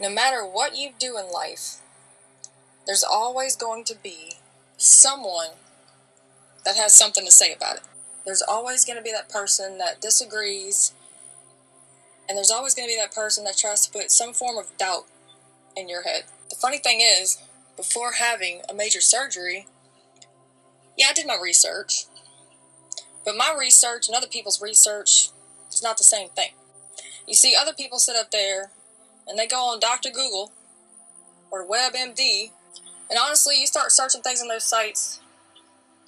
No matter what you do in life, there's always going to be someone that has something to say about it. There's always going to be that person that disagrees, and there's always going to be that person that tries to put some form of doubt in your head. The funny thing is, before having a major surgery, yeah, I did my research, but my research and other people's research is not the same thing. You see, other people sit up there and they go on Dr. Google or WebMD, and honestly, you start searching things on those sites,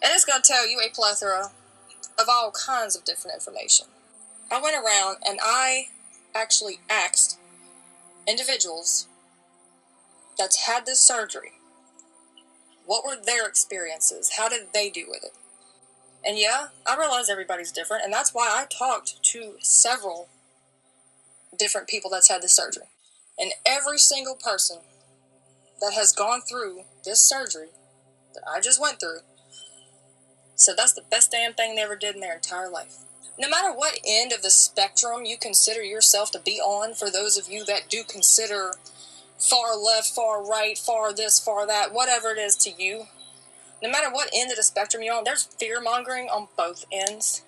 and it's going to tell you a plethora of all kinds of different information. I went around and I actually asked individuals that's had this surgery, what were their experiences? How did they deal with it? And yeah, I realize everybody's different, and that's why I talked to several different people that's had this surgery. And every single person that has gone through this surgery that I just went through said that's the best damn thing they ever did in their entire life. No matter what end of the spectrum you consider yourself to be on, for those of you that do consider far left, far right, far this, far that, whatever it is to you, no matter what end of the spectrum you're on, there's fear-mongering on both ends.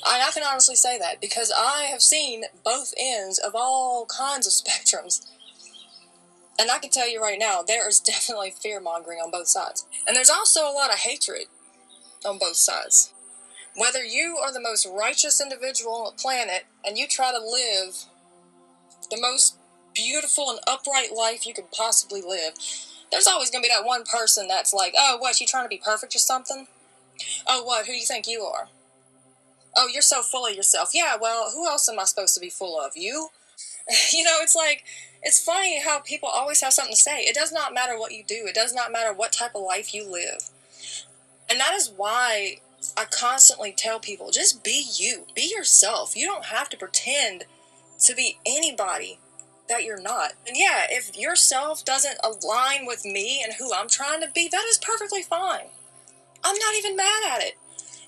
I can honestly say that because I have seen both ends of all kinds of spectrums. And I can tell you right now, there is definitely fear-mongering on both sides. And there's also a lot of hatred on both sides. Whether you are the most righteous individual on the planet and you try to live the most beautiful and upright life you could possibly live, there's always going to be that one person that's like, oh, what, you trying to be perfect or something? Oh, what, who do you think you are? Oh, you're so full of yourself. Yeah, well, who else am I supposed to be full of? You? You know, it's like, it's funny how people always have something to say. It does not matter what you do. It does not matter what type of life you live. And that is why I constantly tell people, just be you. Be yourself. You don't have to pretend to be anybody that you're not. And yeah, if yourself doesn't align with me and who I'm trying to be, that is perfectly fine. I'm not even mad at it.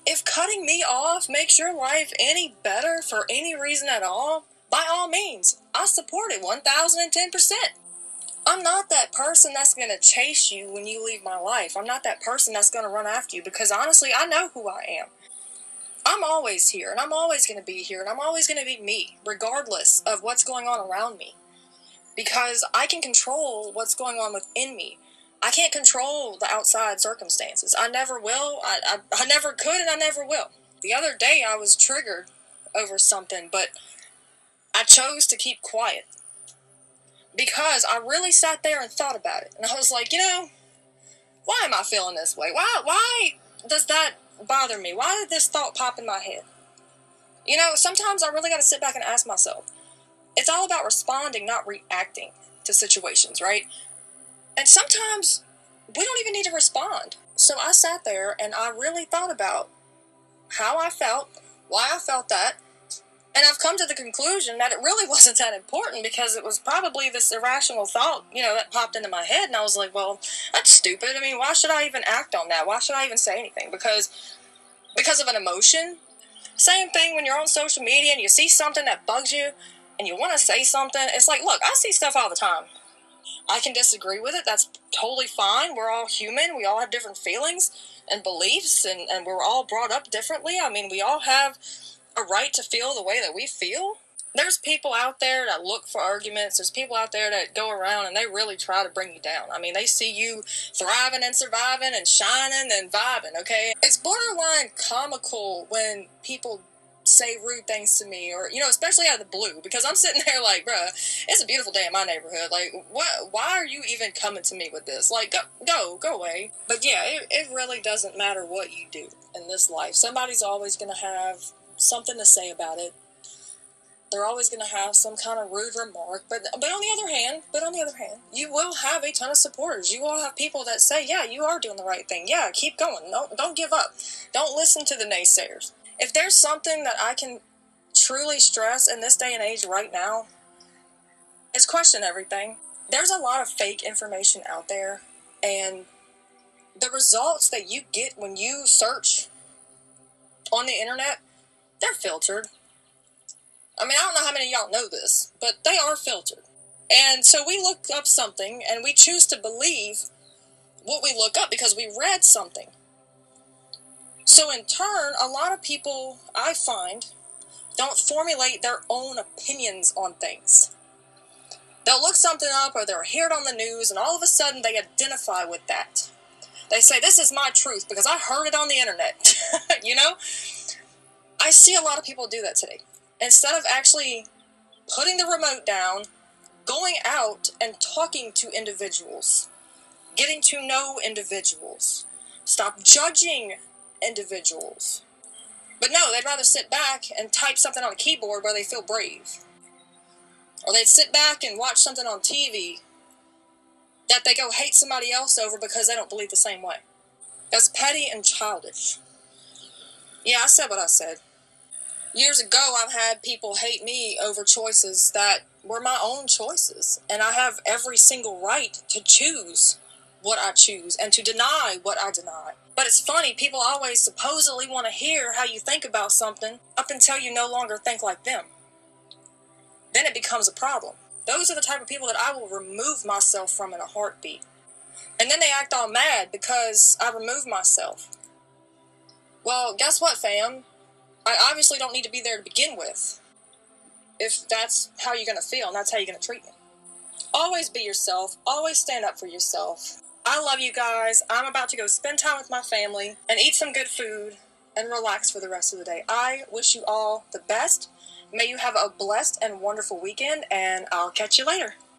If cutting me off makes your life any better for any reason at all, by all means, I support it 1010%. I'm not that person that's going to chase you when you leave my life. I'm not that person that's going to run after you because honestly, I know who I am. I'm always here and I'm always going to be here and I'm always going to be me, regardless of what's going on around me. Because I can control what's going on within me. I can't control the outside circumstances. I never will. I never could and I never will. The other day I was triggered over something, but I chose to keep quiet. Because I really sat there and thought about it. And I was like, why am I feeling this way? Why does that bother me? Why did this thought pop in my head? Sometimes I really got to sit back and ask myself. It's all about responding, not reacting to situations, right? And sometimes we don't even need to respond. So I sat there and I really thought about how I felt, why I felt that, and I've come to the conclusion that it really wasn't that important because it was probably this irrational thought, that popped into my head, and I was like, well, that's stupid. I mean, why should I even act on that? Why should I even say anything? Because of an emotion? Same thing when you're on social media and you see something that bugs you and you want to say something. It's like, look, I see stuff all the time. I can disagree with it. That's totally fine. We're all human. We all have different feelings and beliefs, and we're all brought up differently. I mean, we all have a right to feel the way that we feel. There's people out there that look for arguments. There's people out there that go around and they really try to bring you down. I mean, they see you thriving and surviving and shining and vibing, okay? It's borderline comical when people say rude things to me or, especially out of the blue, because I'm sitting there like, bruh, it's a beautiful day in my neighborhood. Like, why are you even coming to me with this? Like, go away. But yeah, it really doesn't matter what you do in this life. Somebody's always going to have something to say about it. They're always going to have some kind of rude remark, but on the other hand, you will have a ton of supporters. You will have people that say, yeah, you are doing the right thing. Yeah, keep going. Don't give up. Don't listen to the naysayers. If there's something that I can truly stress in this day and age right now, it's question everything. There's a lot of fake information out there, and the results that you get when you search on the internet, they're filtered. I mean, I don't know how many of y'all know this, but they are filtered. And so we look up something and we choose to believe what we look up because we read something. So in turn, a lot of people, I find, don't formulate their own opinions on things. They'll look something up or they'll hear it on the news and all of a sudden they identify with that. They say, this is my truth because I heard it on the internet. You know? I see a lot of people do that today. Instead of actually putting the remote down, going out and talking to individuals, getting to know individuals, stop judging individuals. But no, they'd rather sit back and type something on a keyboard where they feel brave. Or they'd sit back and watch something on TV that they go hate somebody else over because they don't believe the same way. That's petty and childish. Yeah, I said what I said. Years ago, I've had people hate me over choices that were my own choices. And I have every single right to choose what I choose and to deny what I deny. But it's funny, people always supposedly want to hear how you think about something up until you no longer think like them. Then it becomes a problem. Those are the type of people that I will remove myself from in a heartbeat. And then they act all mad because I remove myself. Well, guess what, fam? I obviously don't need to be there to begin with. If that's how you're going to feel and that's how you're going to treat me. Always be yourself. Always stand up for yourself. I love you guys. I'm about to go spend time with my family and eat some good food and relax for the rest of the day. I wish you all the best. May you have a blessed and wonderful weekend, and I'll catch you later.